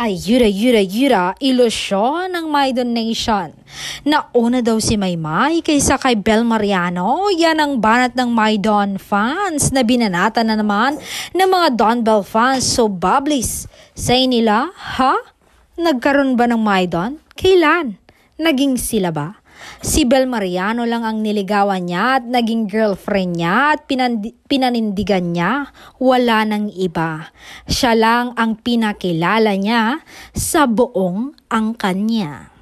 Yura, ilusyon ng Maydon Nation. Nauna daw si Maymay kaysa kay Bel Mariano. Yan ang banat ng Maydon fans na binanata na naman ng mga Don Bell fans. So bablis, say nila, ha? Nagkaroon ba ng Maydon? Kailan? Naging sila ba? Si Bel Mariano lang ang niligawan niya at naging girlfriend niya at pinanindigan niya. Wala nang iba. Siya lang ang pinakilala niya sa buong angkan niya.